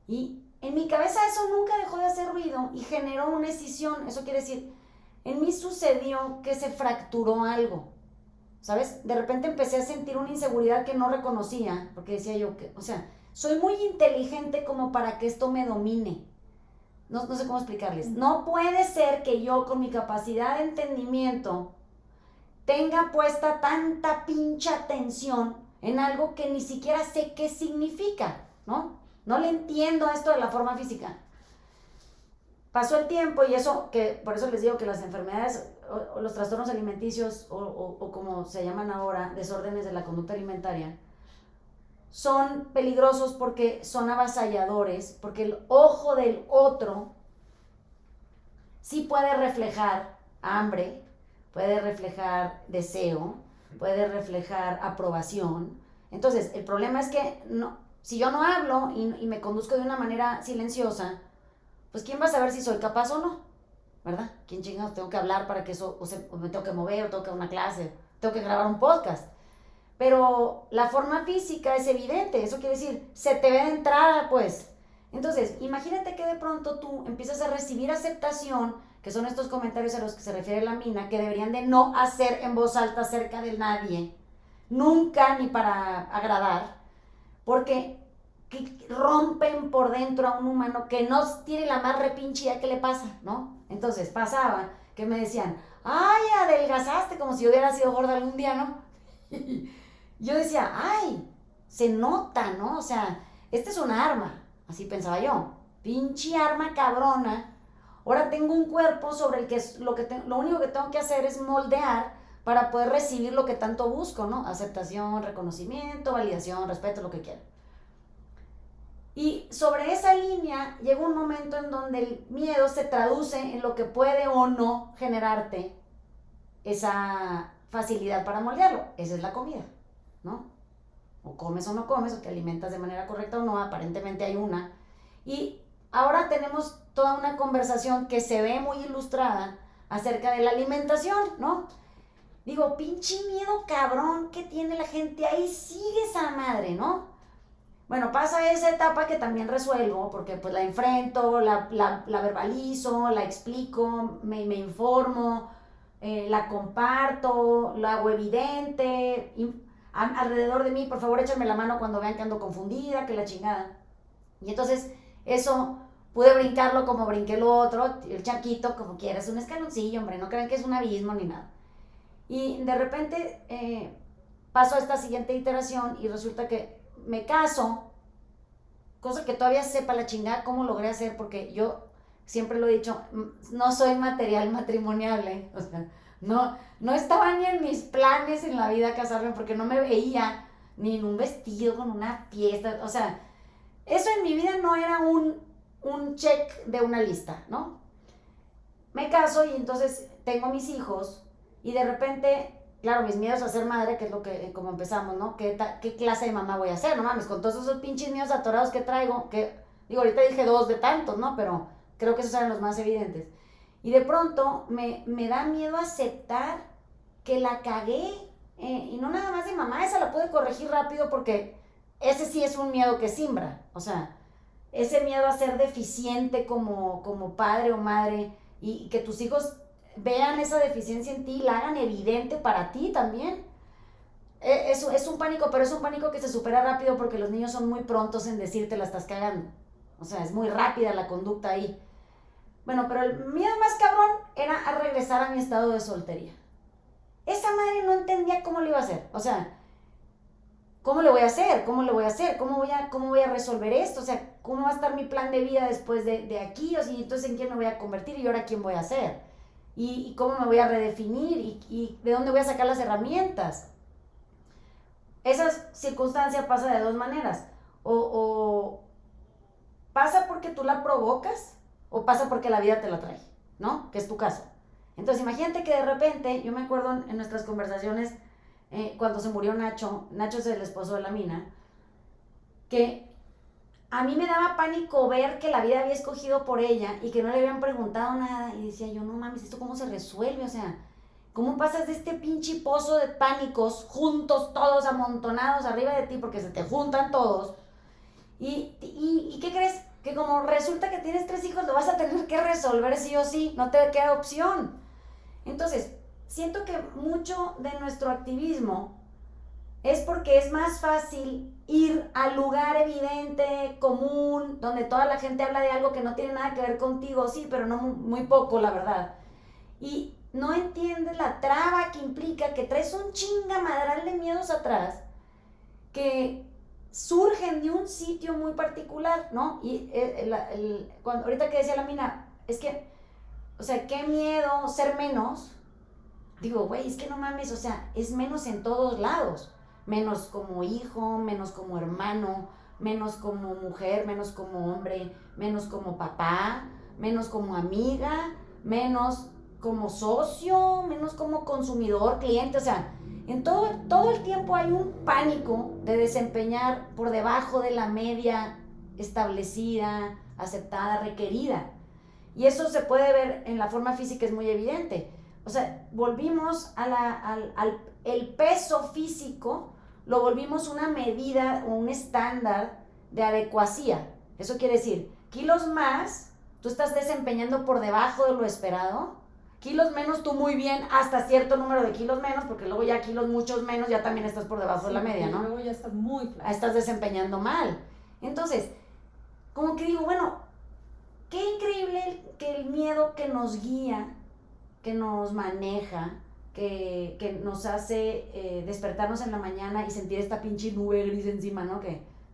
Y en mi cabeza eso nunca dejó de hacer ruido y generó una escisión. Eso quiere decir, en mí sucedió que se fracturó algo, ¿sabes? De repente empecé a sentir una inseguridad que no reconocía, porque decía yo que, o sea, soy muy inteligente como para que esto me domine. No sé cómo explicarles. No puede ser que yo con mi capacidad de entendimiento tenga puesta tanta pinche atención en algo que ni siquiera sé qué significa, ¿no? No le entiendo esto de la forma física. Pasó el tiempo y eso, que por eso les digo que las enfermedades o los trastornos alimenticios o como se llaman ahora, desórdenes de la conducta alimentaria, son peligrosos porque son avasalladores, porque el ojo del otro sí puede reflejar hambre, puede reflejar deseo, puede reflejar aprobación. Entonces, el problema es que si yo no hablo y me conduzco de una manera silenciosa, pues ¿quién va a saber si soy capaz o no? ¿Verdad? ¿Quién chingados tengo que hablar para que eso, o me tengo que mover, o tengo que dar una clase, tengo que grabar un podcast? Pero la forma física es evidente, eso quiere decir, se te ve de entrada, pues. Entonces, imagínate que de pronto tú empiezas a recibir aceptación, que son estos comentarios a los que se refiere la mina, que deberían de no hacer en voz alta cerca de nadie, nunca ni para agradar, porque que rompen por dentro a un humano que no tiene la más repinchida que le pasa, ¿no? Entonces pasaba que me decían, ay, adelgazaste, como si yo hubiera sido gorda algún día, ¿no? Yo decía, ay, se nota, ¿no? O sea, este es un arma, así pensaba yo, pinche arma cabrona. Ahora tengo un cuerpo sobre el que lo único que tengo que hacer es moldear para poder recibir lo que tanto busco, ¿no? Aceptación, reconocimiento, validación, respeto, lo que quiera. Y sobre esa línea llega un momento en donde el miedo se traduce en lo que puede o no generarte esa facilidad para moldearlo. Esa es la comida, ¿no? O comes o no comes, o te alimentas de manera correcta o no, aparentemente hay una. Y ahora tenemos toda una conversación que se ve muy ilustrada acerca de la alimentación, ¿no? Digo, pinche miedo cabrón que tiene la gente, ahí sigue esa madre, ¿no? Bueno, pasa esa etapa que también resuelvo, porque pues la enfrento, la verbalizo, la explico, me informo, la comparto, la hago evidente, alrededor de mí, por favor échenme la mano cuando vean que ando confundida, que la chingada. Y entonces eso pude brincarlo como brinqué el otro, el charquito, como quieras, un escaloncillo, hombre, no crean que es un abismo ni nada. Y de repente paso a esta siguiente iteración y resulta que me caso, cosa que todavía sepa la chingada cómo logré hacer, porque yo siempre lo he dicho, no soy material matrimonial, o sea, no estaba ni en mis planes en la vida casarme, porque no me veía ni en un vestido con una fiesta, o sea, eso en mi vida no era un check de una lista, ¿no? Me caso y entonces tengo mis hijos, Y de repente, claro, mis miedos a ser madre, que es lo que, como empezamos, ¿no? ¿Qué clase de mamá voy a ser? No mames, con todos esos pinches miedos atorados que traigo, que, digo, ahorita dije 2 de tantos, ¿no? Pero creo que esos eran los más evidentes. Y de pronto me da miedo aceptar que la cagué. Y no nada más de mamá, esa la pude corregir rápido porque ese sí es un miedo que simbra. O sea, ese miedo a ser deficiente como padre o madre y que tus hijos vean esa deficiencia en ti y la hagan evidente para ti también. Es un pánico, pero es un pánico que se supera rápido porque los niños son muy prontos en decirte la estás cagando. O sea, es muy rápida la conducta ahí. Bueno, pero el miedo más cabrón era a regresar a mi estado de soltería. Esa madre no entendía cómo lo iba a hacer. O sea, ¿cómo le voy a hacer? ¿Cómo le voy a hacer? ¿Cómo voy a resolver esto? O sea, ¿cómo va a estar mi plan de vida después de aquí? O sea, entonces, ¿en quién me voy a convertir? ¿Y ahora quién voy a ser? ¿Y cómo me voy a redefinir? ¿Y de dónde voy a sacar las herramientas? Esa circunstancia pasa de 2 maneras. O pasa porque tú la provocas, o pasa porque la vida te la trae, ¿no? Que es tu caso. Entonces, imagínate que de repente, yo me acuerdo en nuestras conversaciones, cuando se murió Nacho es el esposo de la Mina, que a mí me daba pánico ver que la vida había escogido por ella y que no le habían preguntado nada. Y decía yo, no mames, ¿esto cómo se resuelve? O sea, ¿cómo pasas de este pinche pozo de pánicos juntos, todos amontonados arriba de ti, porque se te juntan todos? ¿Y qué crees? Que como resulta que tienes 3 hijos, lo vas a tener que resolver sí o sí, no te queda opción. Entonces, siento que mucho de nuestro activismo es porque es más fácil ir al lugar evidente, común, donde toda la gente habla de algo que no tiene nada que ver contigo, sí, pero no muy poco, la verdad. Y no entiendes la traba que implica que traes un chingamadral de miedos atrás que surgen de un sitio muy particular, ¿no? Y cuando, ahorita que decía la Mina, es que, o sea, qué miedo ser menos. Digo, güey, es que no mames, o sea, es menos en todos lados. Menos como hijo, menos como hermano, menos como mujer, menos como hombre, menos como papá, menos como amiga, menos como socio, menos como consumidor, cliente. O sea, en todo el tiempo hay un pánico de desempeñar por debajo de la media establecida, aceptada, requerida. Y eso se puede ver en la forma física, es muy evidente. O sea, volvimos el peso físico, lo volvimos una medida o un estándar de adecuacía. Eso quiere decir, kilos más, tú estás desempeñando por debajo de lo esperado, kilos menos, tú muy bien, hasta cierto número de kilos menos, porque luego ya kilos muchos menos, ya también estás por debajo de la media, ¿no?
Luego ya estás muy flaco.
Estás desempeñando mal. Entonces, como que digo, bueno, qué increíble que el miedo que nos guía, que nos maneja, que nos hace despertarnos en la mañana y sentir esta pinche nube gris encima, ¿no?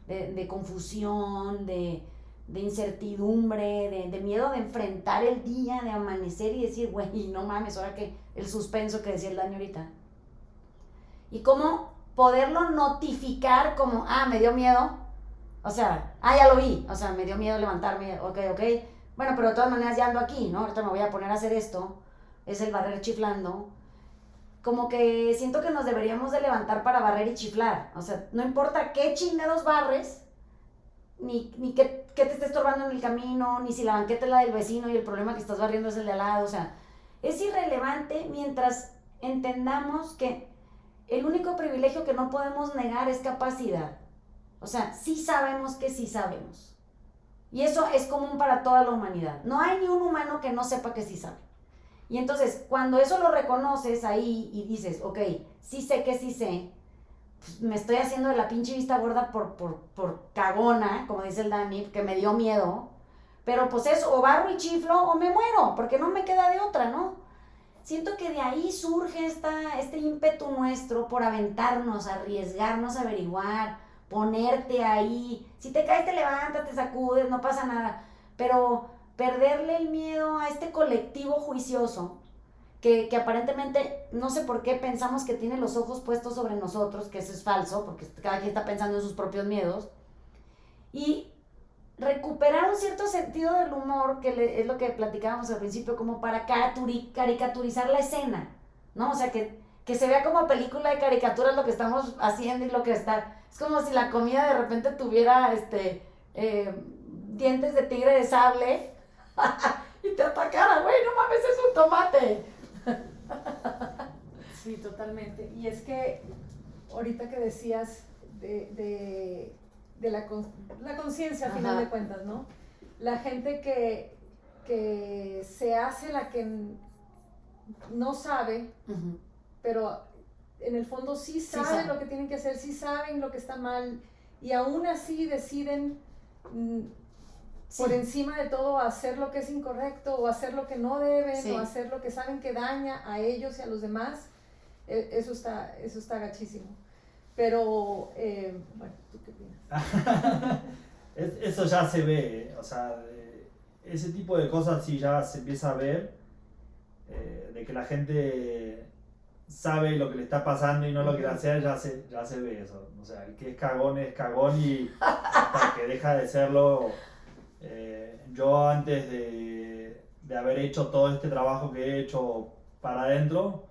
De confusión, de incertidumbre, de miedo de enfrentar el día, de amanecer y decir, güey, no mames, ahora que el suspenso que decía el Dani ahorita. Y cómo poderlo notificar como, me dio miedo, o sea, ya lo vi, o sea, me dio miedo levantarme, ok, bueno, pero de todas maneras ya ando aquí, ¿no? Ahorita me voy a poner a hacer esto, es el barrer chiflando. Como que siento que nos deberíamos de levantar para barrer y chiflar, o sea, no importa qué chingados barres, ni qué te esté estorbando en el camino, ni si la banqueta es la del vecino y el problema que estás barriendo es el de al lado, o sea, es irrelevante mientras entendamos que el único privilegio que no podemos negar es capacidad. O sea, sí sabemos que sí sabemos. Y eso es común para toda la humanidad. No hay ni un humano que no sepa que sí sabe. Y entonces, cuando eso lo reconoces ahí y dices, ok, sí sé que sí sé, pues me estoy haciendo de la pinche vista gorda por cagona, como dice el Dani, que me dio miedo, pero pues es o barro y chiflo o me muero, porque no me queda de otra, ¿no? Siento que de ahí surge este ímpetu nuestro por aventarnos, arriesgarnos, averiguar, ponerte ahí. Si te caes, te levantas, te sacudes, no pasa nada. Pero perderle el miedo a este colectivo juicioso que aparentemente, no sé por qué pensamos que tiene los ojos puestos sobre nosotros, que eso es falso, porque cada quien está pensando en sus propios miedos. Y recuperar un cierto sentido del humor, que es lo que platicábamos al principio, como para caricaturizar la escena. ¿no? O sea, que se vea como película de caricaturas lo que estamos haciendo y lo que está... Es como si la comida de repente tuviera, dientes de tigre de sable y te atacara, güey, no mames, es un tomate.
Sí, totalmente. Y es que ahorita que decías de la conciencia, a final de cuentas, ¿no? La gente que se hace la que no sabe, pero en el fondo sí saben lo que tienen que hacer, sí saben lo que está mal, y aún así deciden por encima de todo hacer lo que es incorrecto, o hacer lo que no deben, o hacer lo que saben que daña a ellos y a los demás. Eso está gachísimo. Pero, bueno, ¿tú qué opinas?
Eso ya se ve, o sea, ese tipo de cosas sí ya se empieza a ver, de que la gente sabe lo que le está pasando y no lo quiere hacer, ya se ve eso. O sea, el que es cagón y hasta que deja de serlo. Yo antes de haber hecho todo este trabajo que he hecho para adentro,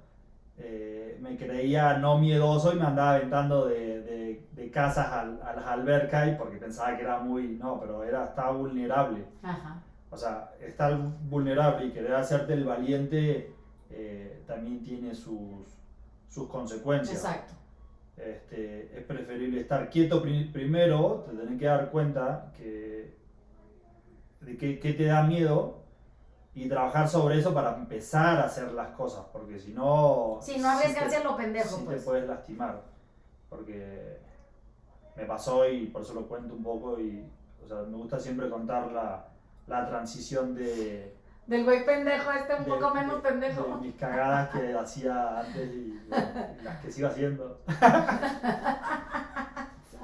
me creía no miedoso y me andaba aventando de casas a las albercas porque pensaba que era pero estaba vulnerable.
Ajá.
O sea, estar vulnerable y querer hacerte el valiente también tiene sus consecuencias.
Exacto.
Es preferible estar quieto primero, te tenés que dar cuenta de qué te da miedo y trabajar sobre eso para empezar a hacer las cosas, porque si no...
Sí, no arriesgarse a lo pendejo,
sí
pues.
te puedes lastimar, porque me pasó y por eso lo cuento un poco o sea, me gusta siempre contar la transición
del güey pendejo un poco menos pendejo.
De mis cagadas que hacía antes y las que sigo haciendo.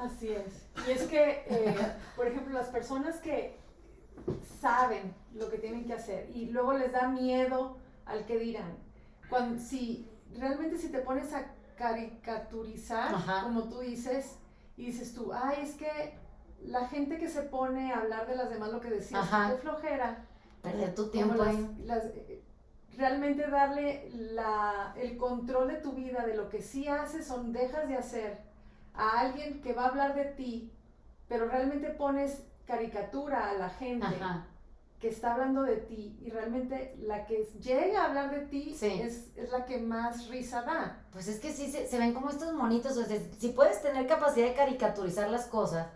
Así es. Y es que, por ejemplo, las personas que saben lo que tienen que hacer y luego les da miedo al que dirán. Si te pones a caricaturizar, como tú dices, y dices tú, es que la gente que se pone a hablar de las demás, lo que decías, qué flojera.
Perder tu tiempo ahí.
Realmente darle el control de tu vida, de lo que sí haces o dejas de hacer, a alguien que va a hablar de ti, pero realmente pones caricatura a la gente que está hablando de ti, y realmente la que llega a hablar de ti es la que más risa da.
Pues es que sí se ven como estos monitos. O sea, si puedes tener capacidad de caricaturizar las cosas,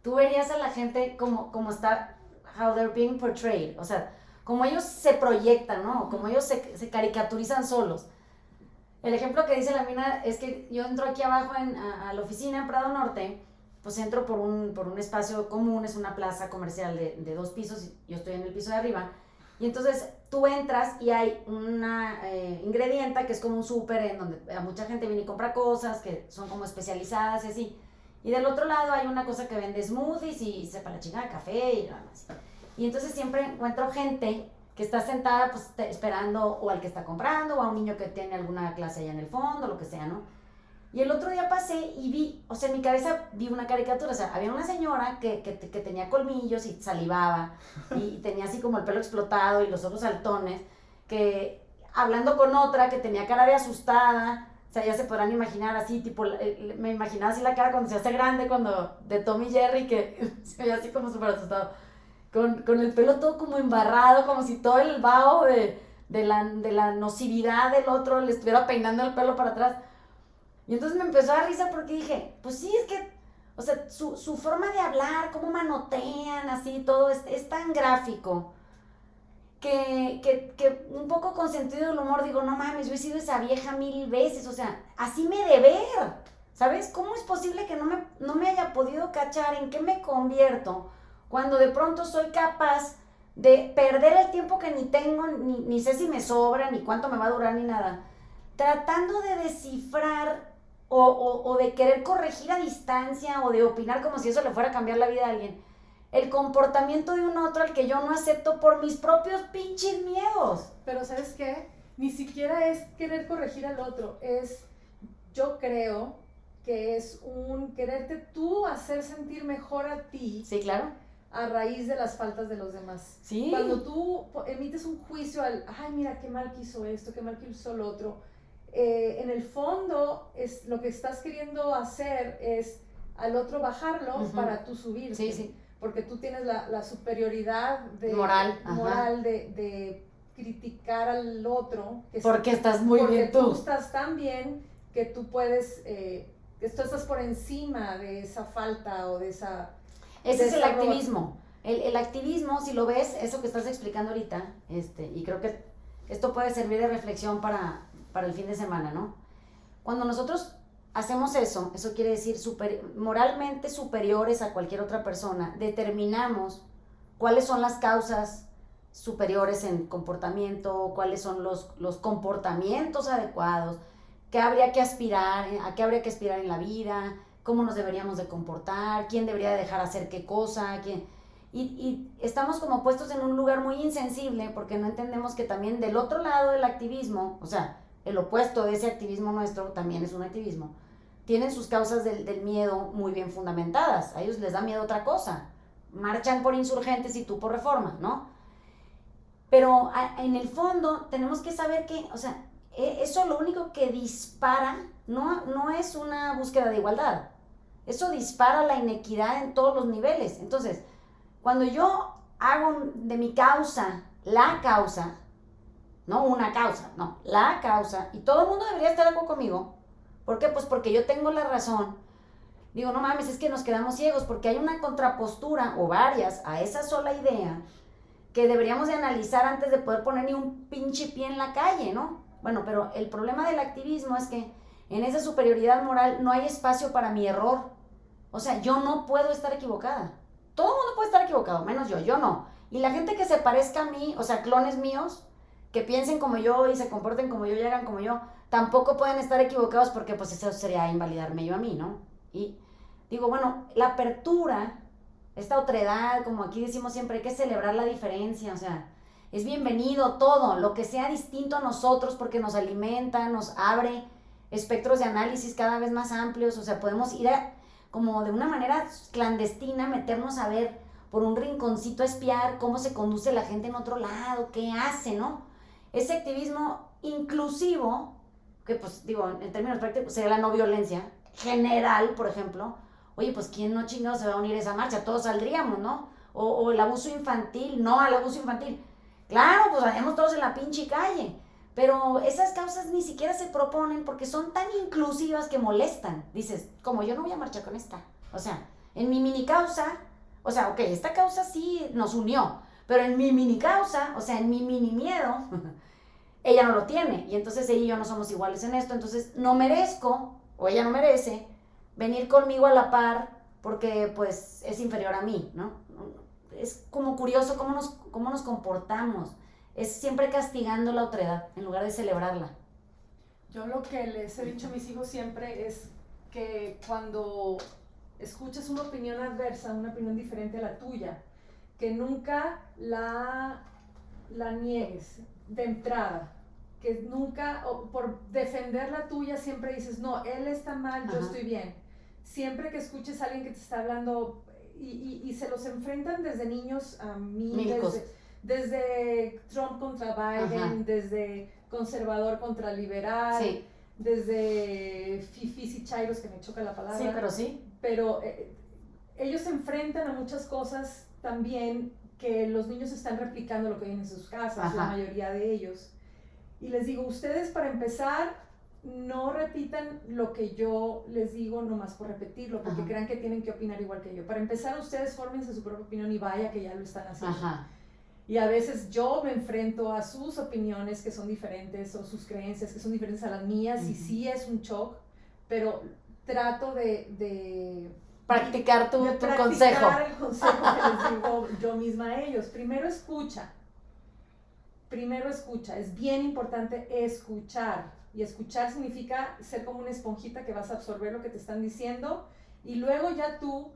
tú verías a la gente como está, how they're being portrayed, o sea, como ellos se proyectan, ¿no? Como ellos se caricaturizan solos. El ejemplo que dice la mina es que yo entro aquí abajo a la oficina en Prado Norte, pues entro por un espacio común, es una plaza comercial de 2 pisos, yo estoy en el piso de arriba, y entonces tú entras y hay una ingredienta que es como un súper en donde mucha gente viene y compra cosas que son como especializadas y así, y del otro lado hay una cosa que vende smoothies y sepa la chingada, café y nada más. Y entonces siempre encuentro gente que está sentada pues esperando o al que está comprando o a un niño que tiene alguna clase allá en el fondo, lo que sea, ¿no? Y el otro día pasé y vi, o sea, en mi cabeza vi una caricatura, o sea, había una señora que tenía colmillos y salivaba y tenía así como el pelo explotado y los ojos saltones, que hablando con otra que tenía cara de asustada, o sea, ya se podrán imaginar así, tipo, me imaginaba así la cara cuando se hace grande, de Tom y Jerry, que se veía así como súper asustado, con el pelo todo como embarrado, como si todo el vaho de la nocividad del otro le estuviera peinando el pelo para atrás. Y entonces me empezó a dar risa porque dije, pues sí, es que, o sea, su forma de hablar, cómo manotean, así, todo es tan gráfico, que un poco con sentido del humor digo, no mames, yo he sido esa vieja 1000 veces, o sea, así me de ver, ¿sabes? ¿Cómo es posible que no me haya podido cachar en qué me convierto cuando de pronto soy capaz de perder el tiempo que ni tengo, ni sé si me sobra, ni cuánto me va a durar, ni nada, tratando de descifrar o de querer corregir a distancia o de opinar como si eso le fuera a cambiar la vida a alguien, el comportamiento de un otro al que yo no acepto por mis propios pinches miedos?
Pero ¿sabes qué? Ni siquiera es querer corregir al otro, yo creo que es un quererte tú hacer sentir mejor a ti.
Sí, claro.
A raíz de las faltas de los demás.
Sí.
Cuando tú emites un juicio ay, mira, qué mal que hizo esto, qué mal que hizo lo otro, en el fondo es lo que estás queriendo hacer es al otro bajarlo para tú subirte.
Sí, sí.
Porque tú tienes la superioridad de,
moral
de criticar al otro.
Porque estás muy bien tú.
Porque tú estás tan bien que tú puedes, tú estás por encima de esa falta o de esa...
Ese es el activismo. El activismo, si lo ves, eso que estás explicando ahorita, y creo que esto puede servir de reflexión para el fin de semana, ¿no? Cuando nosotros hacemos eso quiere decir moralmente superiores a cualquier otra persona, determinamos cuáles son las causas superiores en comportamiento, cuáles son los comportamientos adecuados, qué habría que aspirar, a qué habría que aspirar en la vida, cómo nos deberíamos de comportar, quién debería dejar hacer qué cosa, y estamos como puestos en un lugar muy insensible porque no entendemos que también del otro lado del activismo, o sea, el opuesto de ese activismo nuestro también es un activismo, tienen sus causas del miedo muy bien fundamentadas, a ellos les da miedo otra cosa, marchan por insurgentes y tú por reforma, ¿no? Pero en el fondo tenemos que saber que, o sea, eso lo único que dispara no es una búsqueda de igualdad, eso dispara la inequidad en todos los niveles. Entonces, cuando yo hago de mi causa la causa, no una causa, no, la causa, y todo el mundo debería estar de acuerdo conmigo. ¿Por qué? Pues porque yo tengo la razón. Digo, no mames, es que nos quedamos ciegos porque hay una contrapostura o varias a esa sola idea que deberíamos de analizar antes de poder poner ni un pinche pie en la calle, ¿no? Bueno, pero el problema del activismo es que en esa superioridad moral no hay espacio para mi error. O sea, yo no puedo estar equivocada. Todo el mundo puede estar equivocado, menos yo no. Y la gente que se parezca a mí, o sea, clones míos, que piensen como yo y se comporten como yo y hagan como yo, tampoco pueden estar equivocados porque pues eso sería invalidarme yo a mí, ¿no? Y digo, bueno, la apertura, esta otredad, como aquí decimos siempre, hay que celebrar la diferencia, o sea, es bienvenido todo, lo que sea distinto a nosotros porque nos alimenta, nos abre espectros de análisis cada vez más amplios, o sea, podemos ir como de una manera clandestina, meternos a ver por un rinconcito a espiar cómo se conduce la gente en otro lado, qué hace, ¿no? Ese activismo inclusivo, que pues digo, en términos prácticos sería la no violencia general, por ejemplo. Oye, pues ¿quién no chingado se va a unir a esa marcha? Todos saldríamos, ¿no? O el abuso infantil, no al abuso infantil. Claro, pues andamos todos en la pinche calle. Pero esas causas ni siquiera se proponen porque son tan inclusivas que molestan. Dices, como yo no voy a marchar con esta. O sea, en mi mini causa, o sea, ok, esta causa sí nos unió, pero en mi mini causa, o sea, en mi mini miedo, ella no lo tiene. Y entonces ella y yo no somos iguales en esto. Entonces no merezco, o ella no merece, venir conmigo a la par porque pues es inferior a mí, ¿no? Es como curioso cómo nos comportamos. Es siempre castigando la otredad en lugar de celebrarla.
Yo lo que les he dicho a mis hijos siempre es que cuando escuchas una opinión adversa, una opinión diferente a la tuya, que nunca la niegues de entrada, que nunca, por defender la tuya, siempre dices, no, él está mal, yo estoy bien. Siempre que escuches a alguien que te está hablando, y se los enfrentan desde niños a mí, desde Trump contra Biden, desde conservador contra liberal,
sí,
desde fifis y chairos, que me choca la palabra.
Sí, pero sí.
Pero ellos se enfrentan a muchas cosas también que los niños están replicando lo que ven en sus casas, la mayoría de ellos. Y les digo, ustedes para empezar, no repitan lo que yo les digo nomás por repetirlo, porque crean que tienen que opinar igual que yo. Para empezar, ustedes fórmense su propia opinión y vaya que ya lo están haciendo. Y a veces yo me enfrento a sus opiniones que son diferentes o sus creencias que son diferentes a las mías y sí es un shock, pero trato de
practicar tu consejo.
Practicar el consejo que les digo yo misma a ellos. Primero escucha, es bien importante escuchar, y escuchar significa ser como una esponjita que vas a absorber lo que te están diciendo y luego ya tú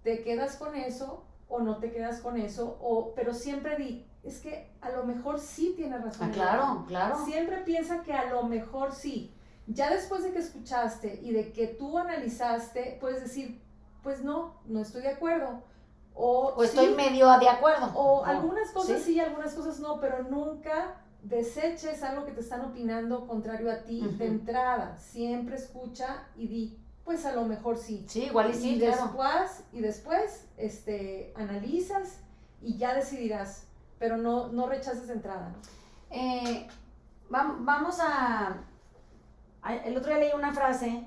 te quedas con eso o no te quedas con eso, pero siempre di, es que a lo mejor sí tiene razón.
Claro.
Siempre piensa que a lo mejor sí. Ya después de que escuchaste y de que tú analizaste, puedes decir, pues no estoy de acuerdo. O
estoy
sí,
medio de acuerdo.
O algunas cosas sí, algunas cosas no, pero nunca deseches algo que te están opinando contrario a ti de entrada. Siempre escucha y di, pues a lo mejor sí.
Sí, igual y sí, claro.
Después, analizas y ya decidirás, pero no rechaces de entrada, ¿no?
Vamos a... El otro día leí una frase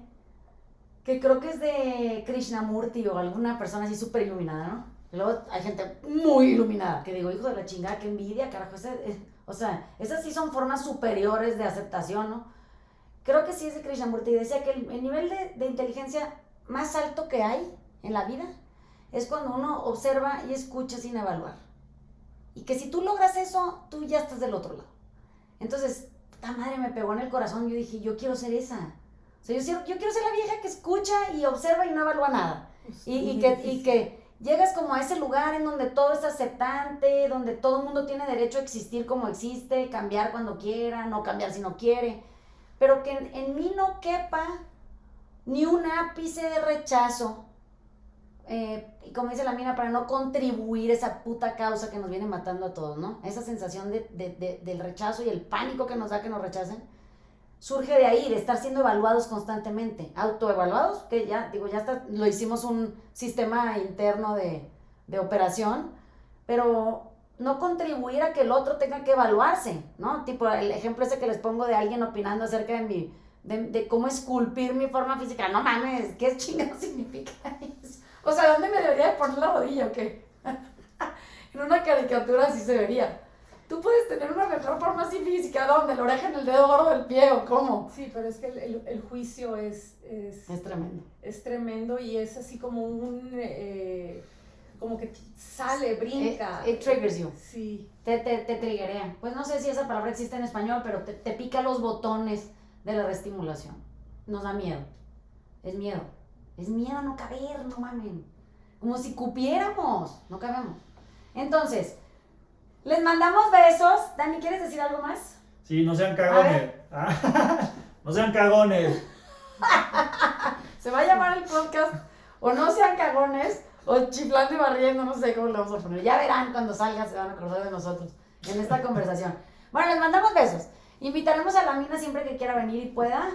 que creo que es de Krishnamurti o alguna persona así súper iluminada, ¿no? Y luego hay gente muy iluminada que digo, hijo de la chingada, qué envidia, carajo. O sea, esas sí son formas superiores de aceptación, ¿no? Creo que sí es de Krishnamurti. Y decía que el nivel de inteligencia más alto que hay en la vida es cuando uno observa y escucha sin evaluar. Y que si tú logras eso, tú ya estás del otro lado. Entonces, esta madre me pegó en el corazón. Yo dije, yo quiero ser esa. O sea, yo quiero ser la vieja que escucha y observa y no evalúa nada. Y que llegas como a ese lugar en donde todo es aceptante, donde todo el mundo tiene derecho a existir como existe, cambiar cuando quiera, no cambiar si no quiere. Pero que en mí no quepa ni un ápice de rechazo. Y como dice la mina, para no contribuir a esa puta causa que nos viene matando a todos, ¿no? Esa sensación del rechazo y el pánico que nos da que nos rechacen, surge de ahí, de estar siendo evaluados constantemente, autoevaluados, que ya, digo, ya está, lo hicimos un sistema interno de operación, pero no contribuir a que el otro tenga que evaluarse, ¿no? Tipo, el ejemplo ese que les pongo de alguien opinando acerca de cómo esculpir mi forma física. No mames, ¿qué chingado significa eso? O sea, ¿dónde me debería de poner la rodilla o qué? En una caricatura así se vería. Tú puedes tener una mejor forma así física, ¿dónde? ¿La oreja en el dedo gordo del pie o cómo?
Sí, pero es que el juicio es
tremendo.
Es tremendo y es así como como que sale, brinca.
It triggers you.
Sí.
Te triggerea. Pues no sé si esa palabra existe en español, pero te pica los botones de la reestimulación. Nos da miedo. Es miedo. Es miedo a no caber, no mamen. Como si cupiéramos. No cabemos. Entonces, les mandamos besos. Dani, ¿quieres decir algo más?
Sí, no sean cagones. No sean cagones.
Se va a llamar el podcast o no sean cagones o chiflando y barriendo, no sé cómo le vamos a poner. Ya verán cuando salga, se van a acordar de nosotros en esta conversación. Bueno, les mandamos besos. Invitaremos a la mina siempre que quiera venir y pueda.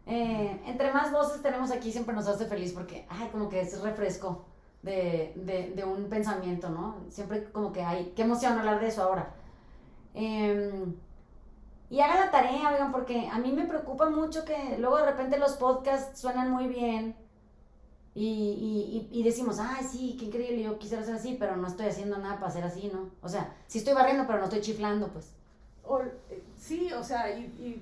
Entre más voces tenemos aquí, siempre nos hace feliz porque, como que es refresco de un pensamiento, ¿no? Siempre como que hay, qué emoción hablar de eso ahora. Y hagan la tarea, oigan, porque a mí me preocupa mucho que luego de repente los podcasts suenan muy bien y decimos, ay, sí, qué increíble, yo quisiera ser así, pero no estoy haciendo nada para ser así, ¿no? O sea, sí estoy barriendo, pero no estoy chiflando, pues.
Sí, o sea, y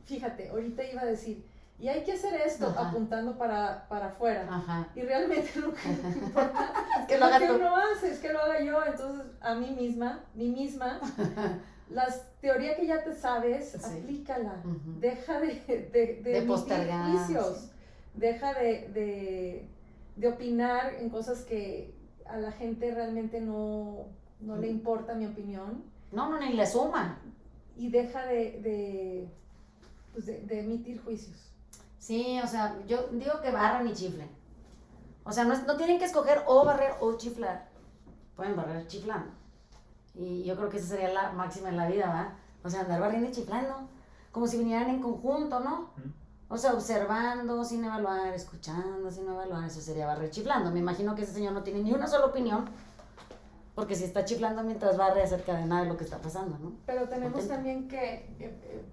fíjate, ahorita iba a decir, y hay que hacer esto, ajá, apuntando para afuera. Ajá. Y realmente lo que importa es que lo que uno hace, es que lo haga yo. Entonces, a mí misma, la teoría que ya te sabes, sí, aplícala. Uh-huh. Deja de
postergar
juicios.
Sí.
Deja de opinar en cosas que a la gente realmente no le importa mi opinión.
No, ni le suma.
Y deja de emitir juicios.
Sí, o sea, yo digo que barran y chiflen. O sea, no tienen que escoger o barrer o chiflar. Pueden barrer chiflando. Y yo creo que esa sería la máxima en la vida, ¿verdad? O sea, andar barriendo y chiflando. Como si vinieran en conjunto, ¿no? O sea, observando sin evaluar, escuchando sin evaluar. Eso sería barrer chiflando. Me imagino que ese señor no tiene ni una sola opinión. Porque si está chiflando mientras barre acerca de nada de lo que está pasando, ¿no?
Pero tenemos también que...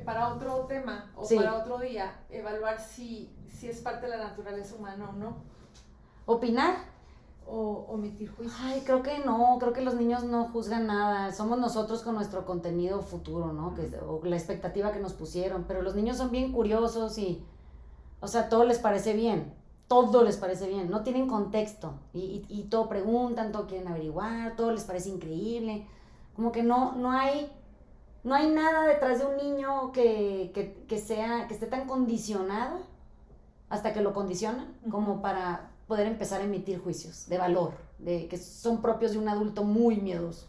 para otro tema o
sí,
para otro día, evaluar si es parte de la naturaleza humana o no.
¿Opinar?
O omitir juicios.
Ay, creo que no, creo que los niños no juzgan nada, somos nosotros con nuestro contenido futuro, ¿no? O la expectativa que nos pusieron, pero los niños son bien curiosos y, o sea, todo les parece bien, no tienen contexto y todo preguntan, todo quieren averiguar, todo les parece increíble, como que no hay nada detrás de un niño que esté tan condicionado hasta que lo condicionan, uh-huh, como para poder empezar a emitir juicios de valor, que son propios de un adulto muy miedoso.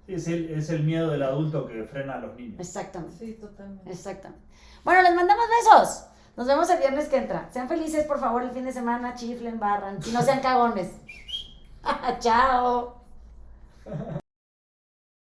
Es el miedo del adulto que frena a los niños.
Exactamente.
Sí, totalmente.
Exactamente. Bueno, les mandamos besos. Nos vemos el viernes que entra. Sean felices, por favor, el fin de semana, chiflen, barran y no sean cagones. Chao.